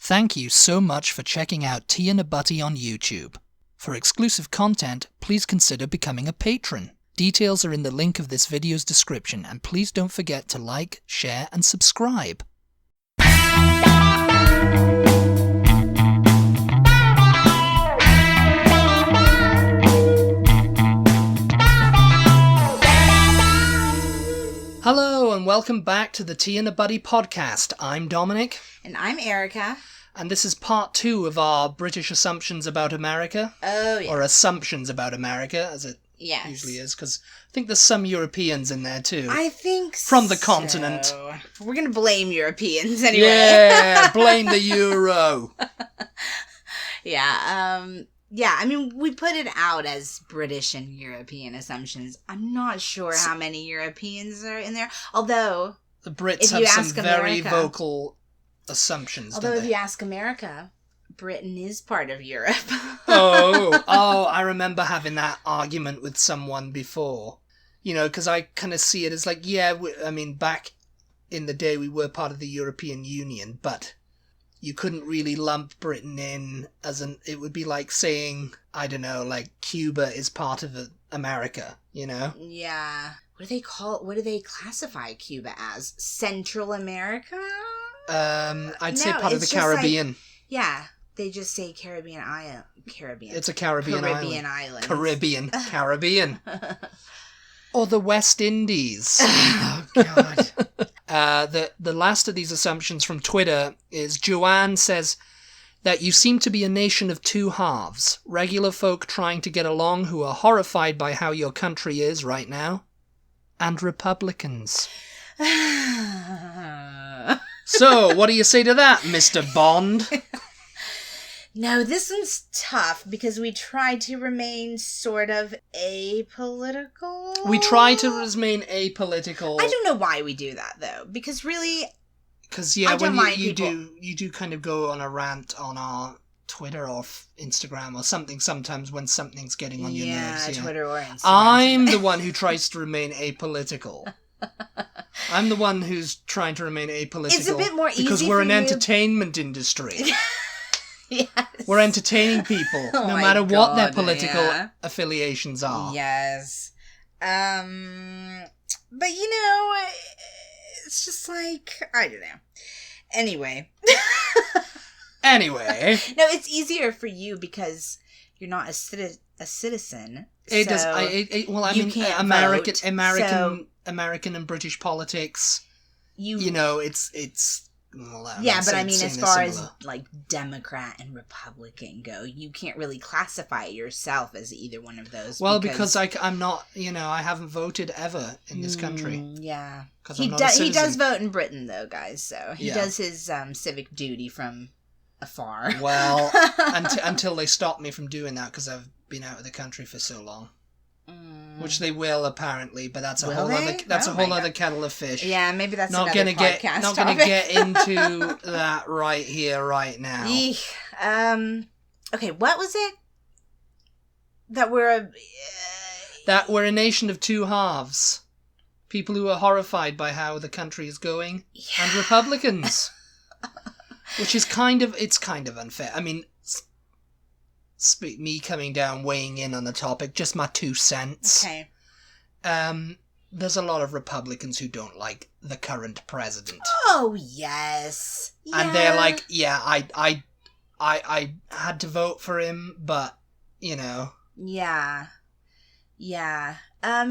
Thank you so much for checking out Tea and a Butty on YouTube. For exclusive content, please consider becoming a patron. Details are in the link of this video's description, and please don't forget to like, share, and subscribe. Hello and welcome back to the Tea and a Butty podcast. I'm Dominic. And I'm Erica. And this is part 2 of our British assumptions about America. Oh, yeah. Or assumptions about America, as it usually is, because I think there's some Europeans in there too. I think From the continent. We're going to blame Europeans anyway. Yeah, blame the euro. Yeah, I mean, we put it out as British and European assumptions. I'm not sure how many Europeans are in there. Although, the Brits have some very vocal assumptions. Although, if you ask America, Britain is part of Europe. I remember having that argument with someone before. You know, because I kind of see it as like, back in the day we were part of the European Union, but you couldn't really lump Britain in as it would be like saying, I don't know, like Cuba is part of America, you know? Yeah. What do they classify Cuba as? Central America? I'd say part of the Caribbean. They just say Caribbean. It's a Caribbean island. Caribbean. Or the West Indies. Oh, God. The last of these assumptions from Twitter is Joanne says that you seem to be a nation of two halves. Regular folk trying to get along who are horrified by how your country is right now. And Republicans. So, what do you say to that, Mr. Bond? No, this one's tough because we try to remain sort of apolitical. We try to remain apolitical. I don't know why we do that, though, because really... Because, when you do kind of go on a rant on our Twitter or Instagram or something sometimes when something's getting on your nerves. Yeah, Twitter or Instagram. I'm the one who tries to remain apolitical. I'm the one who's trying to remain apolitical. It's a bit more easy because we're an entertainment industry. Yes. We're entertaining people, no matter what their political affiliations are. Yes. But it's just like, I don't know. Anyway. No, it's easier for you because you're not a citizen. It does. American and British politics. It's. But I mean, as far as like Democrat and Republican go, you can't really classify yourself as either one of those. Well, because I'm not, I haven't voted ever in this country. Yeah, he does vote in Britain though, guys. So he does his civic duty from afar. Well, until they stop me from doing that because I've been out of the country for so long. Which they will apparently, but that's a whole other kettle of fish. Yeah, maybe that's not another podcast not going to get into that right here, right now. Okay, what was it? That we're a nation of two halves. People who are horrified by how the country is going, and Republicans, which is kind of unfair. I mean. Me coming down, weighing in on the topic, just my 2 cents. Okay. There's a lot of Republicans who don't like the current president. Oh, yes. Yeah. And they're like, I had to vote for him, but, Yeah. I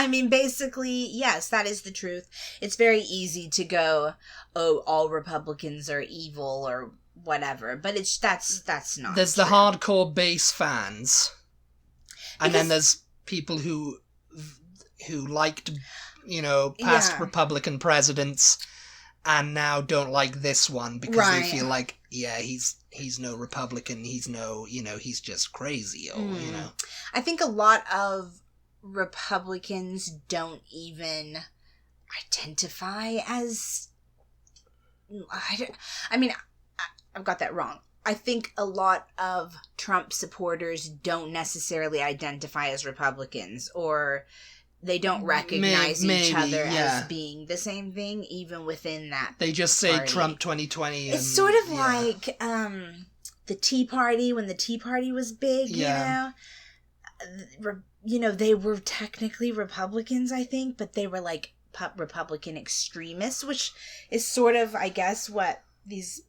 mean, basically, yes, that is the truth. It's very easy to go, oh, all Republicans are evil or whatever, but that's not There's true. The hardcore base fans, and then there's people who liked, past Republican presidents, and now don't like this one because they feel like, he's no Republican, he's no, he's just crazy, I think a lot of Republicans don't even identify as... I've got that wrong. I think a lot of Trump supporters don't necessarily identify as Republicans, or they don't recognize each other yeah. as being the same thing, even within that. They just say party. Trump 2020. It's sort of like the Tea Party, when the Tea Party was big, Yeah. you know, they were technically Republicans, I think, but they were like Republican extremists, which is sort of, I guess, what these...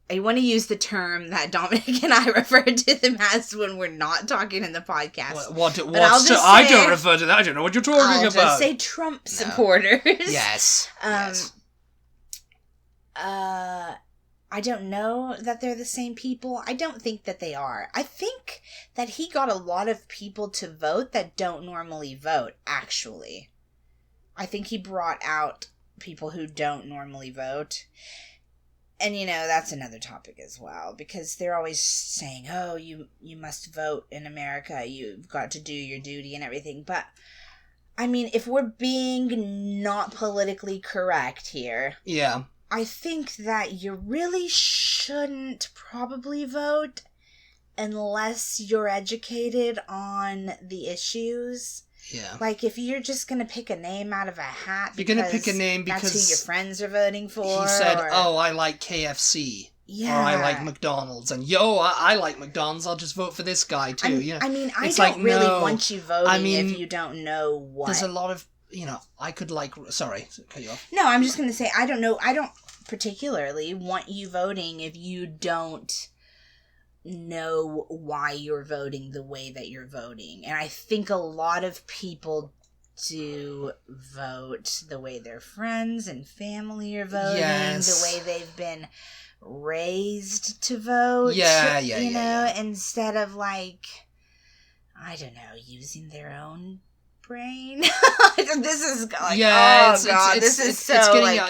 I want to use the term that Dominic and I refer to them as when we're not talking in the podcast. I don't refer to that. I don't know what you're talking about. I'll just say Trump supporters. Yes. Yes. I don't know that they're the same people. I don't think that they are. I think that he got a lot of people to vote that don't normally vote, actually. I think he brought out people who don't normally vote. And, you know, that's another topic as well, because they're always saying, oh, you must vote in America. You've got to do your duty and everything. But, I mean, if we're being not politically correct here... Yeah. I think that you really shouldn't probably vote unless you're educated on the issues. Yeah. Like, if you're just going to pick a name out of a hat you're going to pick a name because that's who your friends are voting for. He said, oh, I like KFC. Yeah. Or I like McDonald's. And, I like McDonald's. I'll just vote for this guy, too. You know? I mean, I don't really want you voting if you don't know what. There's a lot of, I could sorry, cut you off. No, I'm just going to say, I don't particularly want you voting if you don't know why you're voting the way that you're voting. And I think a lot of people do vote the way their friends and family are voting, the way they've been raised to vote. Instead of I don't know, using their own brain. This is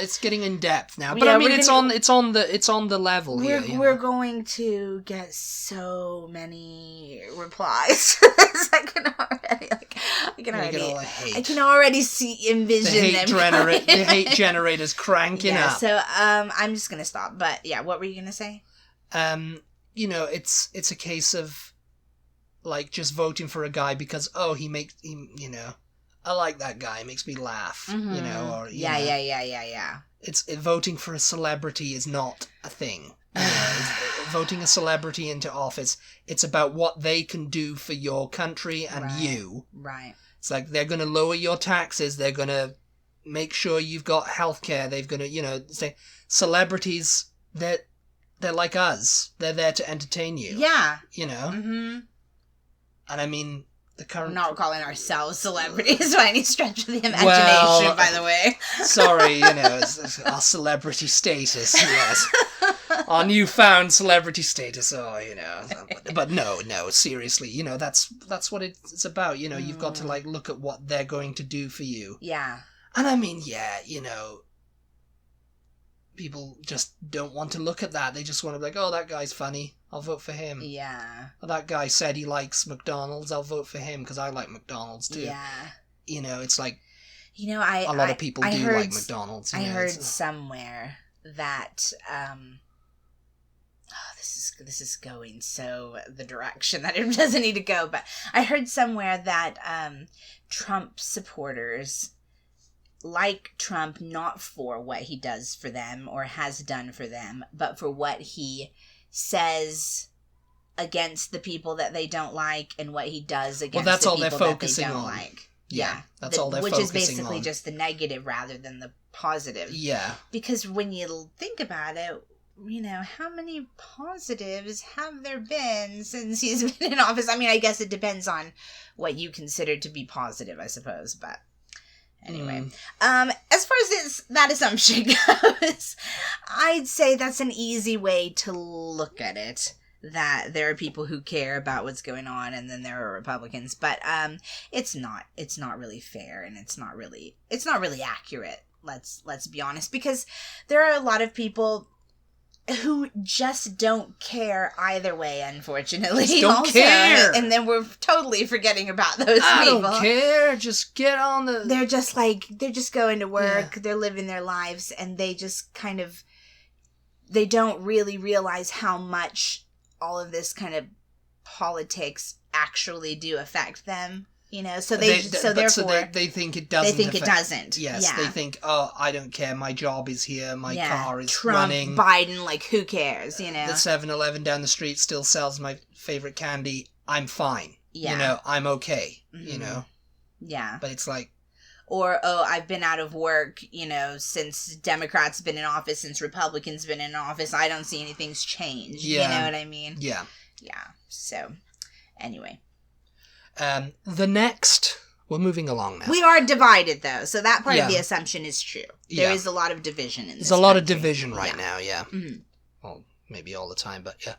it's getting in depth now. But I mean, it's on the level here. We're going to get so many replies. I can already envision the hate generators cranking up. So I'm just gonna stop. But yeah, what were you gonna say? It's a case of just voting for a guy because I like that guy, it makes me laugh, or It's voting for a celebrity is not a thing. Voting a celebrity into office, it's about what they can do for your country and you. Right. It's like they're going to lower your taxes, they're going to make sure you've got healthcare, they're going to, say celebrities, they're like us. They're there to entertain you. Yeah. Mm-hmm. And I mean, we're not calling ourselves celebrities by any stretch of the imagination, by the way. Sorry, it's our celebrity status, yes. Our newfound celebrity status, But no, seriously, that's what it's about, You've got to, look at what they're going to do for you. Yeah. And I mean, people just don't want to look at that. They just want to be like, oh, that guy's funny. I'll vote for him. Yeah. Or that guy said he likes McDonald's. I'll vote for him because I like McDonald's too. Yeah. It's like... a lot of people do like McDonald's. I heard somewhere that... this is going so the direction that it doesn't need to go. But I heard somewhere that Trump supporters... like Trump not for what he does for them or has done for them, but for what he says against the people that they don't like and what he does against the people that they don't like. Yeah, that's all they're focusing on. Which is basically just the negative rather than the positive. Yeah. Because when you think about it, how many positives have there been since he's been in office? I mean, I guess it depends on what you consider to be positive, I suppose, but... Anyway, as far as that assumption goes, I'd say that's an easy way to look at it. That there are people who care about what's going on, and then there are Republicans. But it's not really fair, and it's not really accurate. Let's be honest, because there are a lot of people who just don't care either way, unfortunately. Just don't care. And then we're totally forgetting about those people. I don't care. Just get on the... They're just going to work, they're living their lives, and they just kind of... They don't really realize how much all of this kind of politics actually do affect them. So they think it doesn't. They think it doesn't. Yes, they think, oh, I don't care. My job is here. My car is Trump, running. Biden, like, who cares? The 7-Eleven down the street still sells my favorite candy. I'm fine. Yeah. I'm okay. Mm-hmm. Yeah. But it's like, or, oh, I've been out of work, since Democrats been in office, since Republicans been in office. I don't see anything's changed. Yeah. You know what I mean? Yeah. Yeah. So, anyway. The next, we're moving along now. We are divided, though, so that part of the assumption is true. There is a lot of division in this There's a lot of division right now, yeah. Mm-hmm. Well, maybe all the time, but yeah.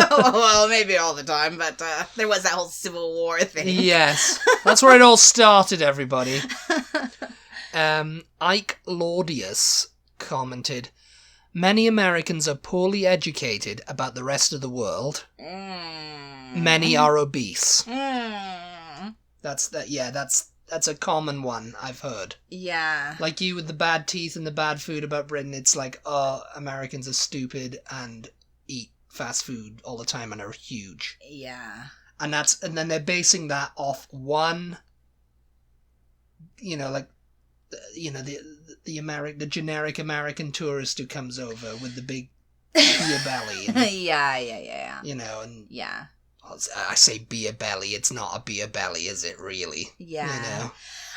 Well, maybe all the time, but there was that whole Civil War thing. Yes. That's where it all started, everybody. Ike Laudius commented, "Many Americans are poorly educated about the rest of the world. Many are obese." That's a common one I've heard. Yeah. Like you with the bad teeth and the bad food about Britain, it's like, oh, Americans are stupid and eat fast food all the time and are huge. Yeah. And then they're basing that off one, the generic American tourist who comes over with the big beer belly. And, yeah. And yeah. I say beer belly. It's not a beer belly, is it really? Yeah.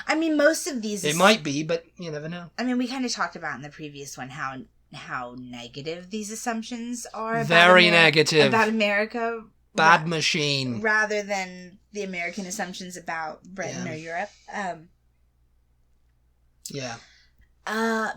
I mean, most of these... It might be, but you never know. I mean, we kind of talked about in the previous one how negative these assumptions are. Very negative. About America. Bad machine. Rather than the American assumptions about Britain or Europe. Yeah.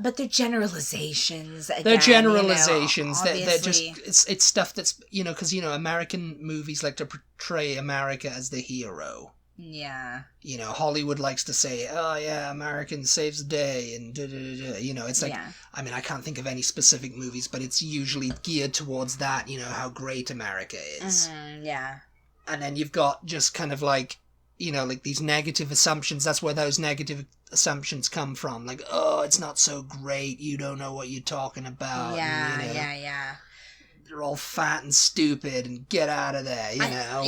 But they're generalizations. Again, they're generalizations. They're just obviously... it's stuff that's because American movies like to portray America as the hero. Yeah. Hollywood likes to say, "Oh yeah, American saves the day," and it's like, I mean, I can't think of any specific movies, but it's usually geared towards that. How great America is. Mm-hmm, yeah. And then you've got just kind of like, like these negative assumptions. That's where those negative assumptions come from. Like, oh, it's not so great. You don't know what you're talking about. Yeah, yeah. They're all fat and stupid and get out of there,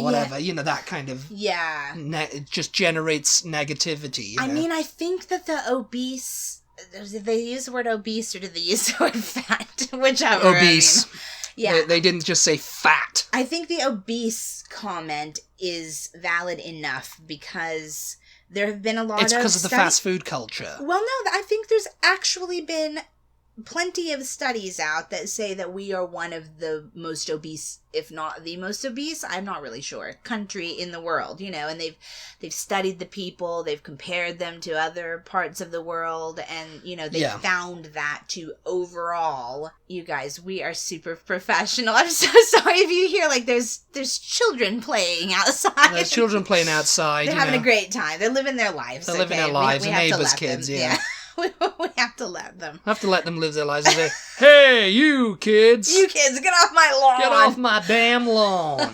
whatever. That kind of... Yeah. It just generates negativity. I mean, I think that the obese... Did they use the word obese or did they use the word fat? Whichever. Obese. I mean. Yeah. They didn't just say fat. I think the obese comment is valid enough because there have been a lot of... It's because of the fast food culture. Well, no, I think there's actually been plenty of studies out that say that we are one of the most obese, if not the most obese, I'm not really sure, country in the world, and they've studied the people, they've compared them to other parts of the world, and, they found that to overall, you guys, we are super professional. I'm so sorry if you hear, like, there's children playing outside. There's children playing outside. They're having a great time. They're living their lives. They're living their lives, and neighbors' kids, yeah. We have to let them. I have to let them live their lives and say, "Hey, you kids! You kids, get off my lawn! Get off my damn lawn!"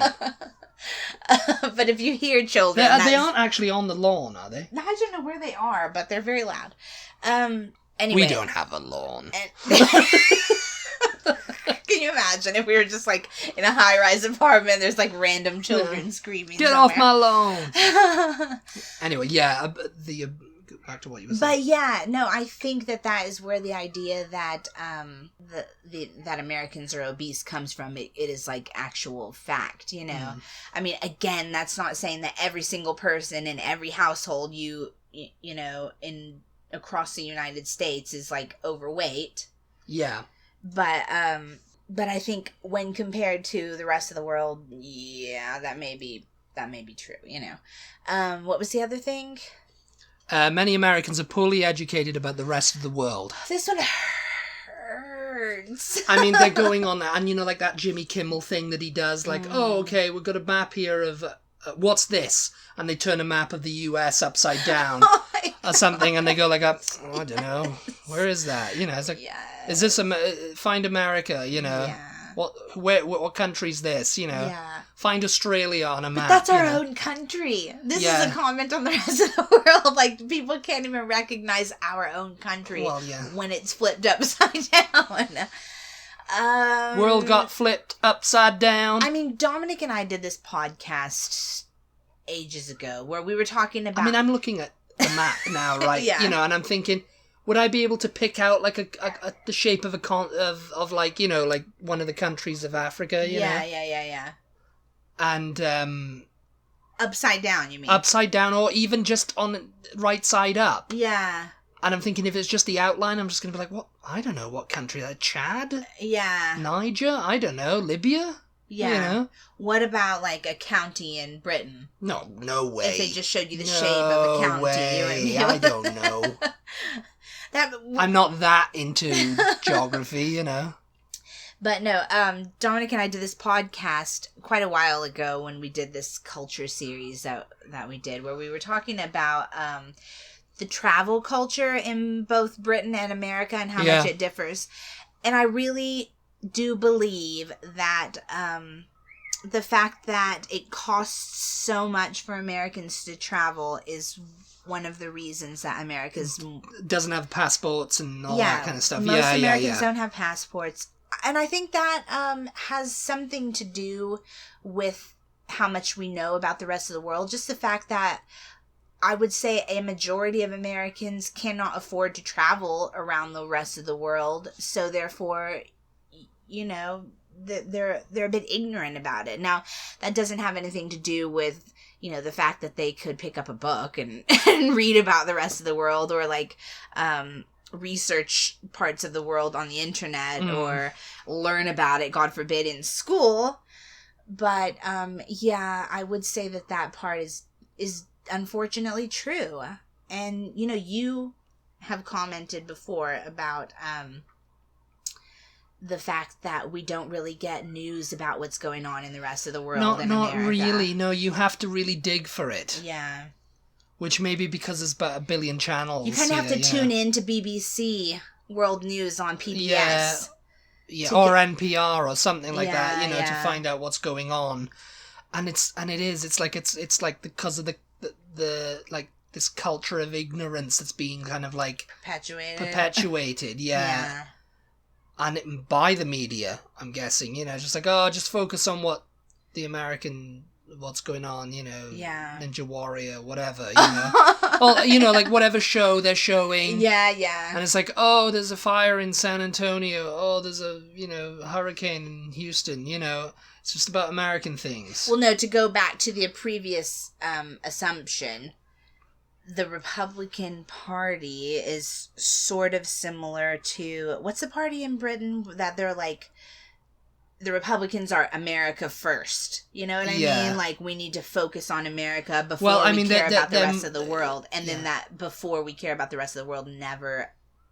But if you hear children... They aren't actually on the lawn, are they? I don't know where they are, but they're very loud. Anyway. We don't have a lawn. Can you imagine if we were just, like, in a high-rise apartment, there's, like, random children screaming Get somewhere. off my lawn! Anyway, back to what you were saying. But yeah, no, I think that is where the idea that that Americans are obese comes from. It is like actual fact, I mean, again, that's not saying that every single person in every household across the United States is like overweight. Yeah. But I think when compared to the rest of the world, yeah, that may be true, What was the other thing? Many Americans are poorly educated about the rest of the world. This one hurts. I mean, they're going on that, and like that Jimmy Kimmel thing that he does, like, oh, okay, we've got a map here of, what's this? And they turn a map of the US upside down or something, and they go like, I don't know, where is that? It's like, is this, find America, Yeah. What country's this, Find Australia on a map. But that's our own country. This is a comment on the rest of the world. Like, people can't even recognize our own country when it's flipped upside down. World got flipped upside down. I mean, Dominic and I did this podcast ages ago where we were talking about... I mean, I'm looking at the map now, right? Yeah. You know, and I'm thinking, would I be able to pick out like the shape of of like, you know, like one of the countries of Africa, you know? Yeah. And upside down, you mean? Upside down, or even just on right side up. Yeah. And I'm thinking if it's just the outline, I'm just going to be like, what? I don't know what country. Chad? Yeah. Niger? I don't know. Libya? Yeah. You know? What about, like, a county in Britain? No way. If they just showed you the shape of a county. Way. I don't know. I'm not that into geography, you know. But no, Dominic and I did this podcast quite a while ago when we did this culture series that we did, where we were talking about the travel culture in both Britain and America and how much it differs. And I really do believe that the fact that it costs so much for Americans to travel is one of the reasons that America's... Doesn't have passports and all that kind of stuff. Most Americans don't have passports. And I think that has something to do with how much we know about the rest of the world. Just the fact that I would say a majority of Americans cannot afford to travel around the rest of the world. So therefore, you know, they're a bit ignorant about it. Now, that doesn't have anything to do with, you know, the fact that they could pick up a book and read about the rest of the world, or like research parts of the world on the internet, or learn about it, God forbid, in school. But yeah, I would say that part is unfortunately true. And you know, you have commented before about the fact that we don't really get news about what's going on in the rest of the world. Not really. No, you have to really dig for it. Yeah. Which may be because there's about 1 billion channels. You kind of have to tune in to BBC World News on PBS. Yeah, or NPR or something like that, you know, to find out what's going on. And it's like because of the like this culture of ignorance that's being kind of like perpetuated, yeah. And by the media, I'm guessing, you know, just like, just focus on what's going on, you know, Ninja Warrior, whatever, you know. Well, you know, like whatever show they're showing. Yeah. And it's like, oh, there's a fire in San Antonio. Oh, there's a, you know, hurricane in Houston, you know. It's just about American things. Well, no, to go back to the previous assumption, the Republican Party is sort of similar to, what's the party in Britain that they're like, the Republicans are America first. You know what I mean? Like, we need to focus on America before we care about the rest of the world. And then that before we care about the rest of the world never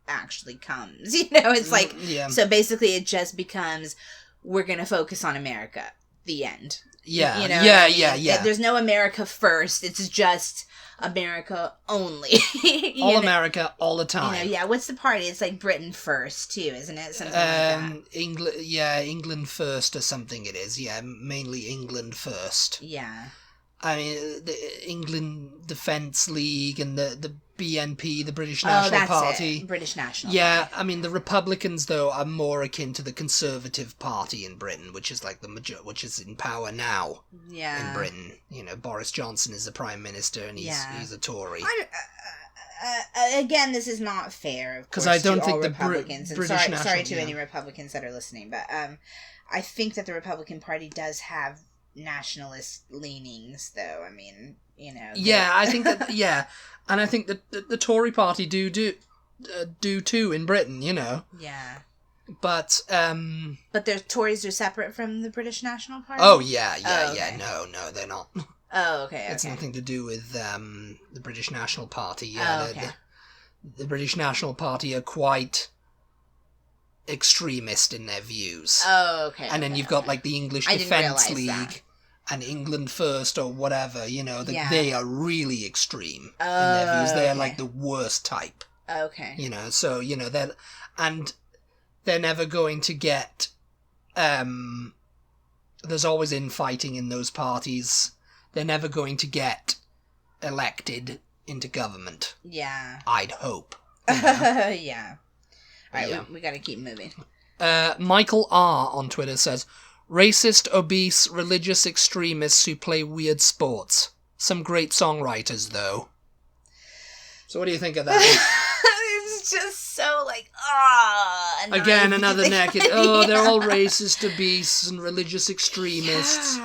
actually comes. You know, it's like, so basically it just becomes, we're going to focus on America. The end. Yeah. You know yeah. There's no America first. It's just America only. All America, all the time. You know, what's the party? It's like Britain first, too, isn't it? Something like that. England first or something it is. Yeah, mainly England first. Yeah. I mean, the England Defence League and the BNP, the British National Party. British National Party. I mean, the Republicans, though, are more akin to the Conservative Party in Britain, which is like which is in power now in Britain. You know, Boris Johnson is the Prime Minister and he's a Tory. Again, this is not fair, of course, because I don't think the Republicans. British National... Sorry to any Republicans that are listening, but I think that the Republican Party does have nationalist leanings, though. I mean, you know. Yeah, I think that. Yeah, and I think that the Tory Party do too in Britain. You know. Yeah. But the Tories are separate from the British National Party. Oh yeah. No, they're not. Oh, okay. It's nothing to do with the British National Party. Yeah. Oh, okay. The British National Party are quite extremist in their views. Oh, okay. And then you've got like the English Defence League and England First or whatever, you know, they are really extreme in their views. They are like the worst type. Okay. You know, so, you know, they're never going to get, there's always infighting in those parties. They're never going to get elected into government. Yeah. I'd hope. You know? Yeah. Alright, we gotta keep moving. Michael R. on Twitter says, racist, obese, religious extremists who play weird sports. some great songwriters, though. So what do you think of that? It's just so like, Again, another naked. Oh, yeah. they're all racist to beasts and religious extremists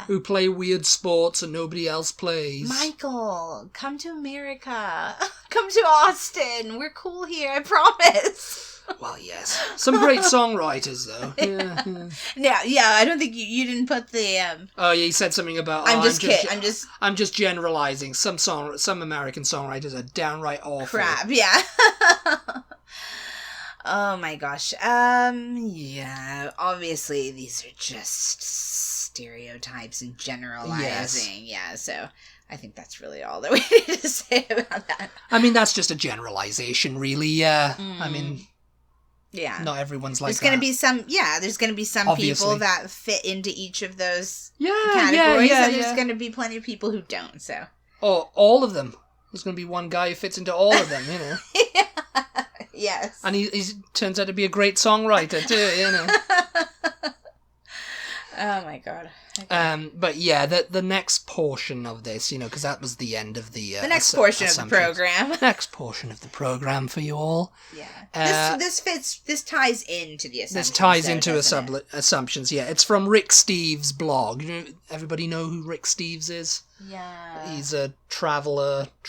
who play weird sports and nobody else plays. Michael, come to America. Come to Austin. We're cool here, I promise. Well, yes. Some great songwriters, though. Yeah, I don't think you didn't put the... Oh, yeah, you said something about... I'm just kidding. I'm just generalizing. Some American songwriters are downright awful. Crap, yeah. Oh, my gosh. Yeah, obviously, these are just stereotypes and generalizing. Yes. Yeah, so... I think that's really all that we need to say about that. I mean, that's just a generalization, really, yeah. I mean... Yeah. Not everyone's like there's that. There's going to be some Obviously. people that fit into each of those and categories, there's going to be plenty of people who don't, so. Oh, all of them. There's going to be one guy who fits into all of them, you know. Yeah. Yes. And he turns out to be a great songwriter, too, you know. Oh, my God. Okay. But yeah, the next portion of this, you know, because that was the end of the... the next portion of the program. Next portion of the program for you all. Yeah. This ties into the assumptions. This ties into assumptions, yeah. It's from Rick Steves' blog. You know, everybody know who Rick Steves is? Yeah. He's a travel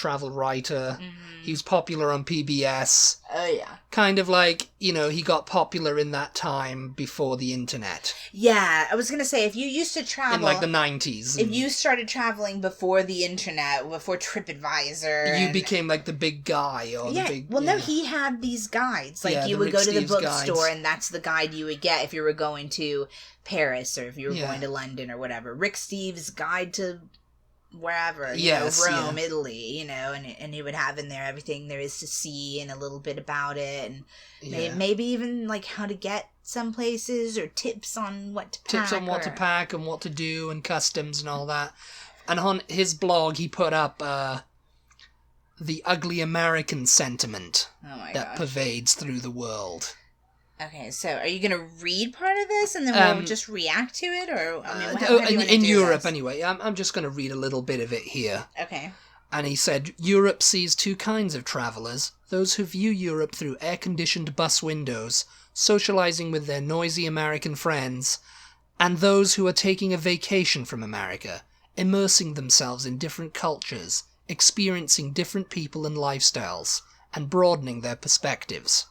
writer. Mm-hmm. He was popular on PBS. Oh, yeah. Kind of like, you know, he got popular in that time before the internet. Yeah, I was going to say, if you used to travel... In, like, the 90s. If you started traveling before the internet, before TripAdvisor... You became, like, the big guy, or the big... Well, no, he had these guides. Like, you would go to the bookstore, and that's the guide you would get if you were going to Paris, or if you were going to London, or whatever. Rick Steves' Guide to... wherever, Rome, Italy, you know, and he would have in there everything there is to see and a little bit about it, and maybe even like how to get some places or tips on what to pack. Tips on what to pack and what to do and customs and all that. And on his blog, he put up the ugly American sentiment that pervades through the world. Okay, so are you going to read part of this and then we'll just react to it? Or I mean, how do you in Europe, this? Anyway. I'm just going to read a little bit of it here. Okay. And he said, Europe sees two kinds of travellers. Those who view Europe through air-conditioned bus windows, socialising with their noisy American friends, and those who are taking a vacation from America, immersing themselves in different cultures, experiencing different people and lifestyles, and broadening their perspectives.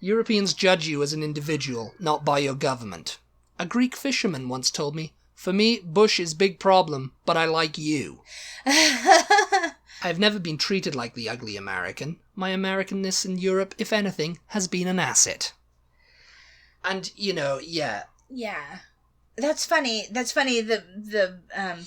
Europeans judge you as an individual, not by your government. A Greek fisherman once told me, "For me, Bush is big problem, but I like you." I've never been treated like the ugly American. My Americanness in Europe, if anything, has been an asset. And, you know, yeah. Yeah. That's funny. The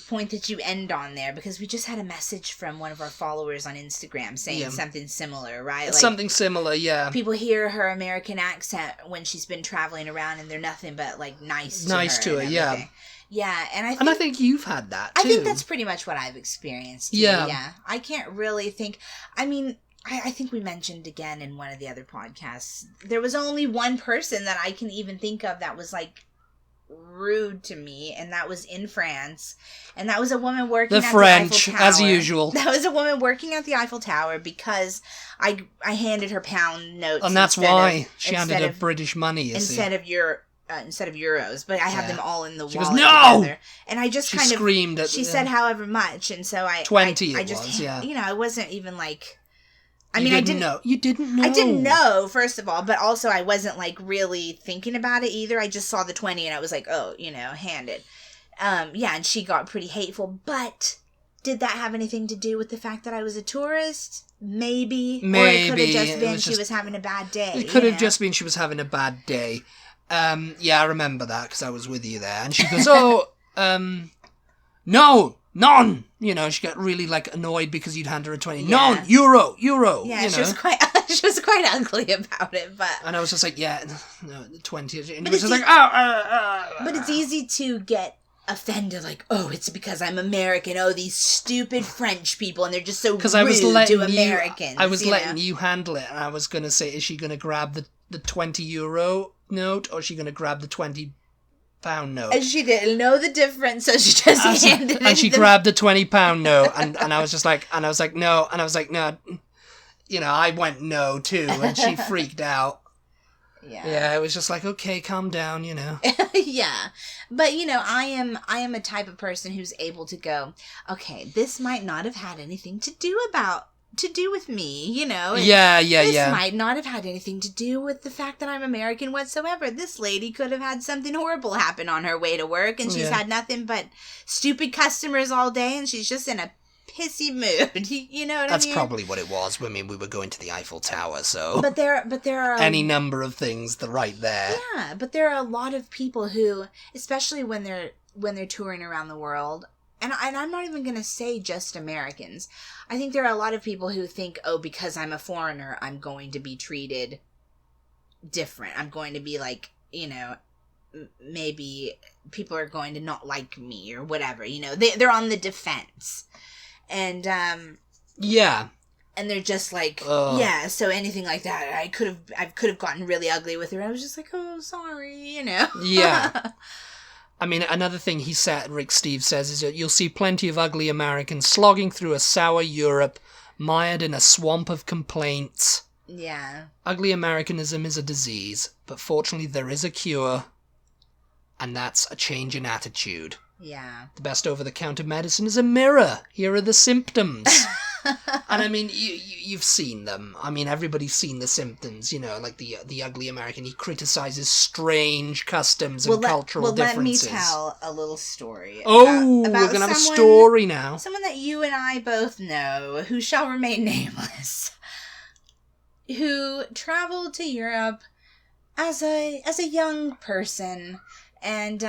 point that you end on there, because we just had a message from one of our followers on Instagram saying something similar, right? Like, something similar, yeah. People hear her American accent when she's been traveling around, and they're nothing but like nice to her, yeah. Yeah, and I think you've had that too. I think that's pretty much what I've experienced too. Yeah. I can't really think. I mean, I think we mentioned again in one of the other podcasts, there was only one person that I can even think of that was like rude to me, and that was in France, and that was a woman working at the Eiffel Tower. As usual. That was a woman working at the Eiffel Tower because I handed her pound notes, and that's why she handed her British money instead of euros, but I had them all in the wallet no! together, and I just kind of screamed at she said however much, and so I 20 I just you know, I wasn't even like. You didn't know. I didn't know, first of all, but also I wasn't, like, really thinking about it either. I just saw the 20 and I was like, oh, you know, hand it. Yeah, and she got pretty hateful, but did that have anything to do with the fact that I was a tourist? Maybe. Or it could have just been she was having a bad day. It could have just been she was having a bad day. Yeah, I remember that because I was with you there. And she goes, no, none. You know, she got really like annoyed because you'd hand her a 20. Yeah. No, euro. Yeah, you she was quite ugly about it, but. And I was just like, yeah, no, 20. And it was just like, But it's easy to get offended, like, oh, it's because I'm American. Oh, these stupid French people, and they're just so rude to Americans. I was letting you handle it, and I was going to say, is she going to grab the €20 note, or is she going to grab the £20 note. And she didn't know the difference, so she just handed it. And she grabbed a £20 note, and I was just like, no, you know, I went no too, and she freaked out. Yeah, it was just like, okay, calm down, you know. Yeah. But, you know, I am a type of person who's able to go, okay, this might not have had anything to do with me, you know. This might not have had anything to do with the fact that I'm American whatsoever. This lady could have had something horrible happen on her way to work, and she's had nothing but stupid customers all day, and she's just in a pissy mood. You know what I mean? That's probably what it was. I mean, we were going to the Eiffel Tower, so... But there are... Any number of things right there. Yeah, but there are a lot of people who, especially when they're touring around the world, and I'm not even going to say just Americans. I think there are a lot of people who think, oh, because I'm a foreigner, I'm going to be treated different. I'm going to be like, you know, maybe people are going to not like me or whatever. You know, they're on the defense. And, yeah. And they're just like, yeah, so anything like that, I could have gotten really ugly with her. I was just like, oh, sorry, you know. Yeah. I mean, another thing Rick Steve says, is that you'll see plenty of ugly Americans slogging through a sour Europe, mired in a swamp of complaints. Yeah. Ugly Americanism is a disease, but fortunately there is a cure, and that's a change in attitude. Yeah. The best over-the-counter medicine is a mirror. Here are the symptoms. And I mean, you've seen them. I mean, everybody's seen the symptoms, you know, like the ugly American. He criticizes strange customs and cultural differences. Let me tell a little story. About we're going to have a story now. Someone that you and I both know, who shall remain nameless, who traveled to Europe as a young person and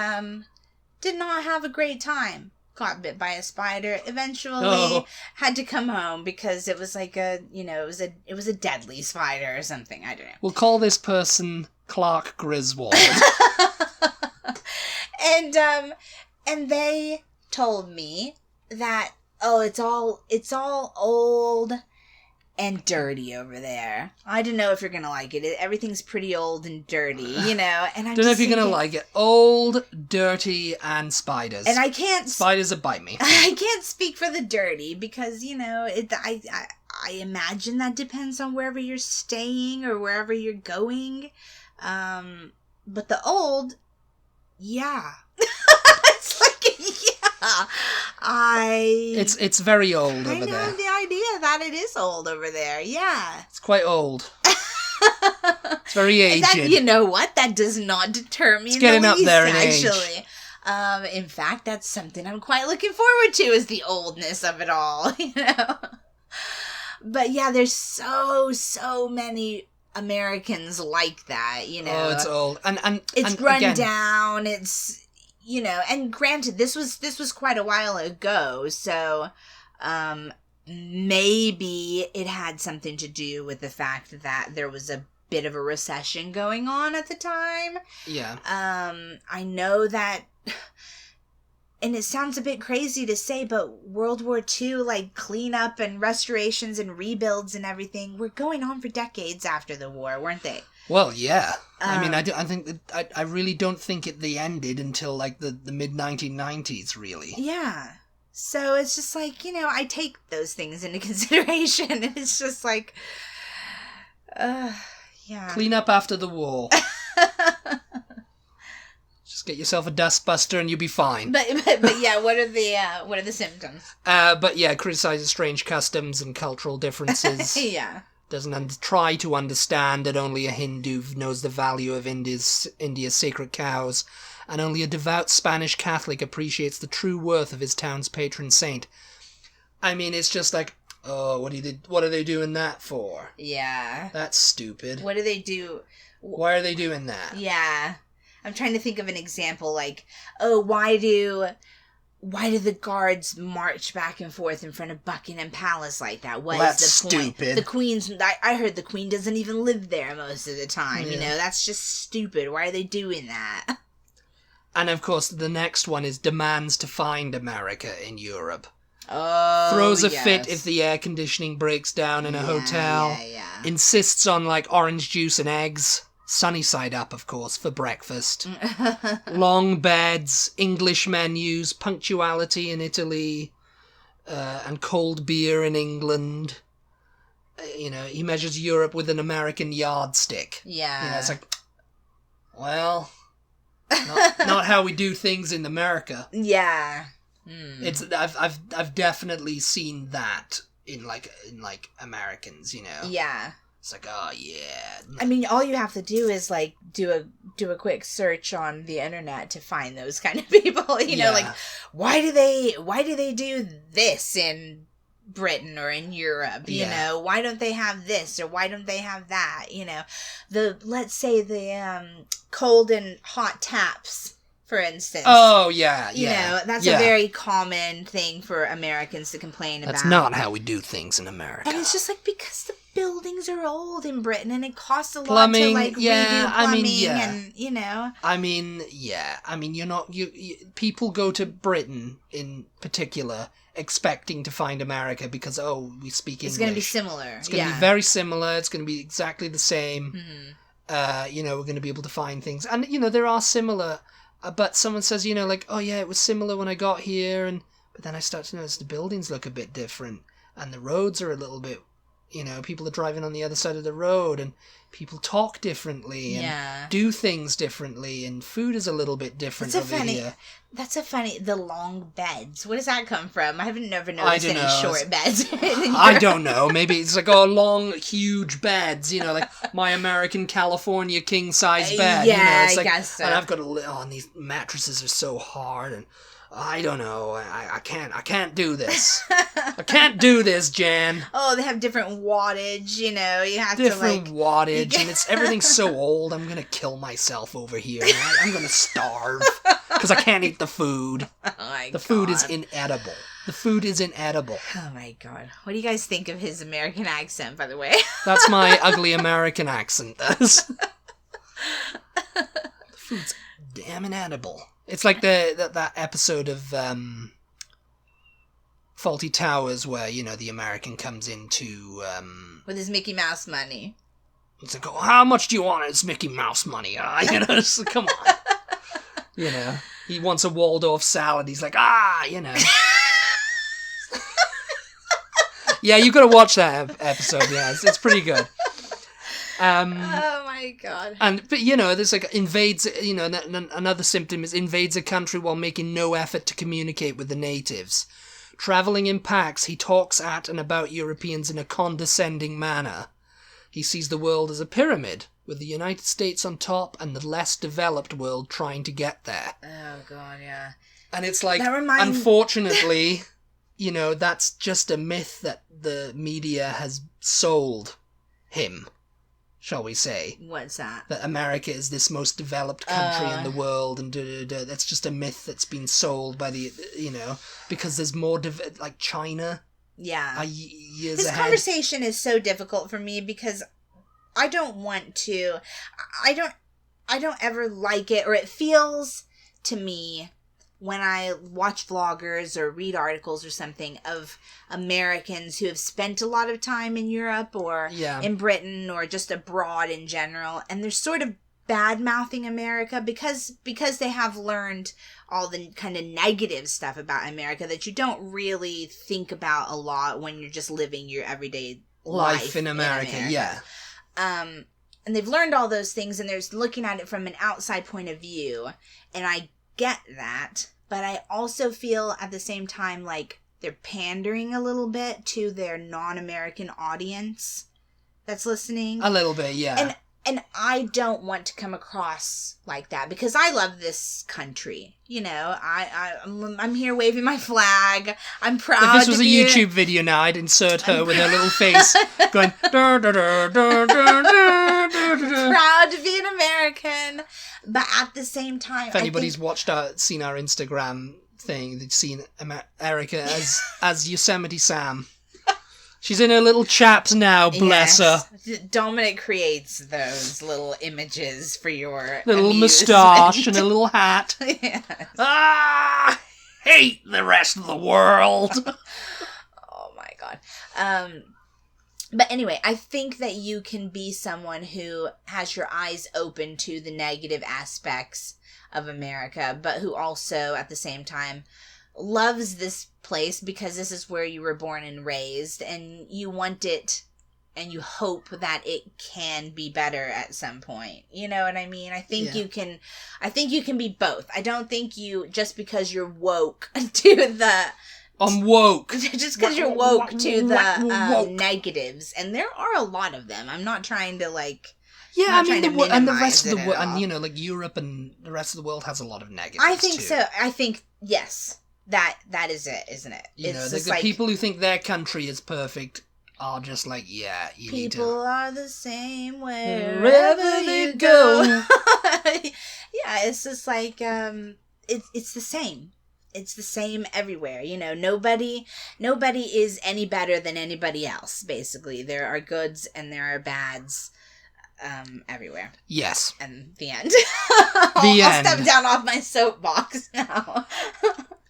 did not have a great time. Got bit by a spider. Eventually had to come home because it was like it was a deadly spider or something. I don't know. We'll call this person Clark Griswold. And they told me that it's all old and dirty over there. I don't know if you're gonna like it. Everything's pretty old and dirty, you know. And I don't know if you're gonna like it. Old, dirty, and spiders. And I can't. Spiders that bite me. I can't speak for the dirty because I imagine that depends on wherever you're staying or wherever you're going. But the old, yeah. It's like, yeah. It's very old over there. I know the idea that it is old over there. Yeah. It's quite old. It's very aged. You know what? That does not deter me. It's getting up there in age. In fact, that's something I'm quite looking forward to, is the oldness of it all, you know. But yeah, there's so many Americans like that, you know. Oh, it's old. And it's run down. It's, you know, and granted, this was quite a while ago, so maybe it had something to do with the fact that there was a bit of a recession going on at the time. Yeah. I know that, and it sounds a bit crazy to say, but World War II, like cleanup and restorations and rebuilds and everything, were going on for decades after the war, weren't they? Well, yeah. I mean, I really don't think they ended until like the mid-1990s, really. Yeah. So it's just like, you know, I take those things into consideration, and it's just like, yeah. Clean up after the war. Just get yourself a dustbuster and you'll be fine. But yeah, what are the symptoms? But yeah, criticizes strange customs and cultural differences. Yeah. Doesn't try to understand that only a Hindu knows the value of India's sacred cows, and only a devout Spanish Catholic appreciates the true worth of his town's patron saint. I mean, it's just like, oh, what are they doing that for? Yeah. That's stupid. What do they do? Why are they doing that? Yeah. I'm trying to think of an example, like, oh, why do the guards march back and forth in front of Buckingham Palace like that? What is the point? Stupid. The Queen's... I heard the Queen doesn't even live there most of the time, you know? That's just stupid. Why are they doing that? And, of course, the next one is demands to find America in Europe. Oh, throws a fit if the air conditioning breaks down in a hotel. Yeah. Insists on, like, orange juice and eggs. sunny side up, of course, for breakfast. Long beds, English menus, punctuality in Italy, and cold beer in England. He measures Europe with an American yardstick. Yeah. It's like, well, not how we do things in America. Yeah. It's I've definitely seen that in Americans, Yeah. It's like, oh yeah. I mean, all you have to do is like do a quick search on the internet to find those kind of people. Like why do they do this in Britain or in Europe? Why don't they have this or why don't they have that? Let's say the cold and hot taps, for instance. Oh yeah. That's a very common thing for Americans to complain about. That's not how we do things in America. And it's just like because the buildings are old in Britain and it costs a lot to like redo plumbing and people go to Britain in particular expecting to find America because we speak English. It's going to be similar. It's going to be very similar. It's going to be exactly the same. Mm-hmm. We're going to be able to find things, and there are similar. But someone says, oh yeah, it was similar when I got here, but then I start to notice the buildings look a bit different, and the roads are a little bit, people are driving on the other side of the road, and people talk differently, and do things differently, and food is a little bit different here. That's the long beds. Where does that come from? I haven't never noticed any short beds. I don't know. Maybe it's like, long, huge beds, like my American California king-size bed. Yeah, it's I guess so. And I've got and these mattresses are so hard, and I don't know. I can't do this. I can't do this, Jan. Oh, they have different wattage, you have different wattage, and everything's so old. I'm gonna kill myself over here. I'm gonna starve because I can't eat the food. Oh my the food is inedible. The food is inedible. Oh my god. What do you guys think of his American accent, by the way? That's my ugly American accent, the food's damn inedible. It's like that episode of Faulty Towers where, the American comes into... with his Mickey Mouse money. It's like, how much do you want? It's Mickey Mouse money. So come on. He wants a Waldorf salad. He's like, Yeah, you got to watch that episode. Yeah, it's pretty good. Oh my god. But there's like invades, another symptom is invades a country while making no effort to communicate with the natives. Traveling in packs, he talks at and about Europeans in a condescending manner. He sees the world as a pyramid, with the United States on top and the less developed world trying to get there. Oh god, yeah. And it's like, unfortunately, that's just a myth that the media has sold him. Shall we say? What's that? That America is this most developed country in the world, and that's just a myth that's been sold by the, because there's more, like China. Yeah. Years this ahead. Conversation is so difficult for me because I don't ever like it, or it feels to me when I watch vloggers or read articles or something of Americans who have spent a lot of time in Europe or in Britain or just abroad in general, and they're sort of bad-mouthing America because they have learned all the kind of negative stuff about America that you don't really think about a lot when you're just living your everyday life in America. Yeah. And they've learned all those things, and they're looking at it from an outside point of view, and I get that, but I also feel at the same time like they're pandering a little bit to their non-American audience that's listening. A little bit, yeah. And I don't want to come across like that because I love this country. I'm here waving my flag. I'm proud. If this was a YouTube video now, I'd insert her with her little face going dur, dur, dur, dur, dur, dur, dur. Proud to be an American, but at the same time, if anybody's seen our Instagram thing, they've seen Erica as Yosemite Sam. She's in her little chaps now, bless her. Dominic creates those little images for your little moustache and a little hat. Yes. Hate the rest of the world. Oh my god. But anyway, I think that you can be someone who has your eyes open to the negative aspects of America, but who also, at the same time, loves this place because this is where you were born and raised, and you want it, and you hope that it can be better at some point. You know what I mean? I think you can be both. I don't think you, just because you're woke to the... I'm woke. Just because you're woke to the negatives, and there are a lot of them. I'm not trying to Yeah, I mean, and the rest of the world, and Europe and the rest of the world has a lot of negatives. I think too. so. I think yes, that is it, isn't it? The people who think their country is perfect are just people are the same wherever you go. Yeah, it's just it's the same. It's the same everywhere. Nobody is any better than anybody else, basically. There are goods and there are bads everywhere. Yes. And the end. I'll step down off my soapbox now.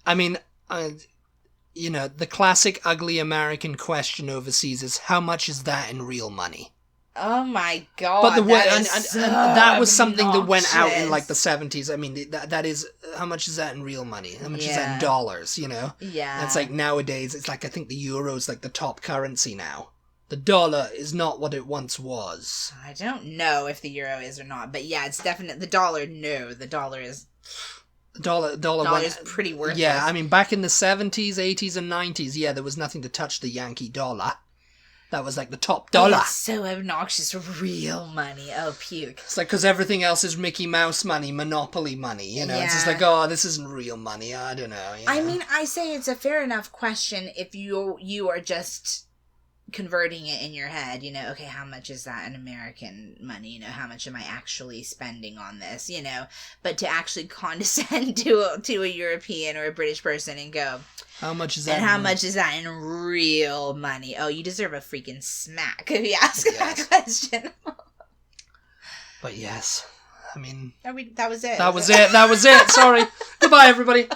I mean, the classic ugly American question overseas is, how much is that in real money? Oh my god! But that was something that went out in the 70s. I mean, that is, how much is that in real money? How much is that in dollars? Yeah. And it's nowadays, it's I think the euro is the top currency now. The dollar is not what it once was. I don't know if the euro is or not, but yeah, it's definitely the dollar. No, the dollar is. The dollar is pretty worthless. Yeah, I mean, back in the 70s, 80s, and 90s, there was nothing to touch the Yankee dollar. That was the top dollar. Oh, it's so obnoxious. Real money. Oh, puke. It's because everything else is Mickey Mouse money, Monopoly money. It's just this isn't real money. I don't know. I mean, I say it's a fair enough question if you are just converting it in your head. Okay, how much is that in American money? How much am I actually spending on this? But to actually condescend to a European or a British person and go, how much is that? And how much is that in real money? Oh, you deserve a freaking smack if you ask that question. But yes, I mean, that was it. That was it. Sorry. Goodbye, everybody.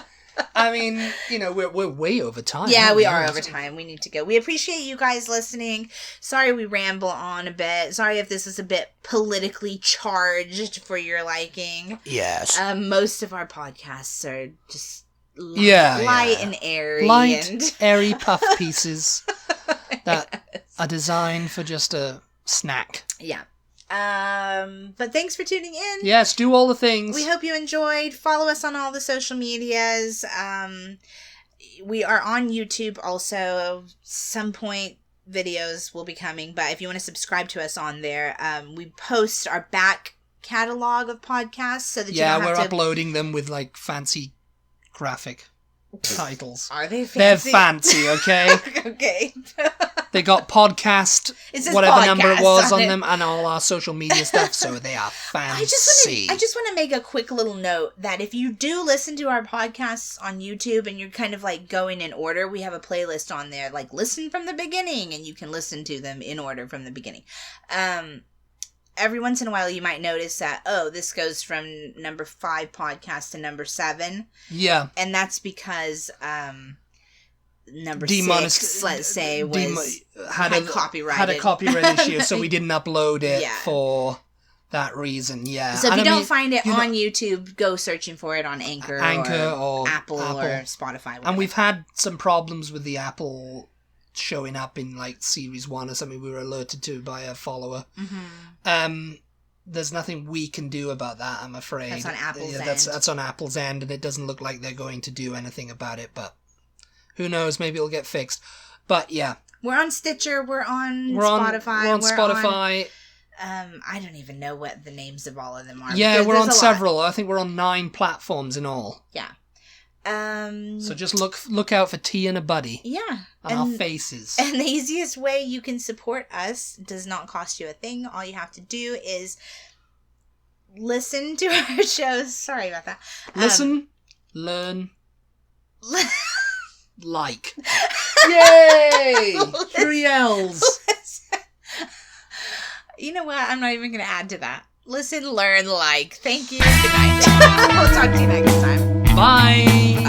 I mean, we're way over time. Yeah, we are over time. We need to go. We appreciate you guys listening. Sorry we ramble on a bit. Sorry if this is a bit politically charged for your liking. Yes. Most of our podcasts are just light and airy. Airy puff pieces that are designed for just a snack. Yeah. But thanks for tuning in. Yes, do all the things. We hope you enjoyed. Follow us on all the social medias. We are on YouTube also. Some point videos will be coming, but if you want to subscribe to us on there, we post our back catalog of podcasts so that you don't have to... we're uploading them with fancy graphic titles. Are they fancy? They're fancy, okay? Okay. They got podcast, whatever podcast number it was on them, and all our social media stuff, so they are fancy. I just want to make a quick little note that if you do listen to our podcasts on YouTube and you're kind of going in order, we have a playlist on there, listen from the beginning, and you can listen to them in order from the beginning. Every once in a while you might notice that, this goes from number 5 podcast to number 7. Yeah. And that's because number 6, let's say, had a copyright issue, so we didn't upload it for that reason. Yeah. So if you don't find it on YouTube, go searching for it on Anchor or Apple or Spotify. Whatever. And we've had some problems with the Apple showing up in series 1 or something we were alerted to by a follower. Mm-hmm. There's nothing we can do about that, I'm afraid. That's on Apple's end. That's on Apple's end, and it doesn't look like they're going to do anything about it, but who knows, maybe it'll get fixed. But yeah. We're on Stitcher, we're on Spotify. We're on Spotify. I don't even know what the names of all of them are. Yeah, we're on several. I think we're on 9 platforms in all. Yeah. So just look out for Tea and a Buddy. Yeah. On our faces. And the easiest way you can support us does not cost you a thing. All you have to do is listen to our shows. Sorry about that. Listen, learn, like. Yay! 3 L's. You know what? I'm not even going to add to that. Listen, learn, like. Thank you. Good night. We'll talk to you next time. Bye.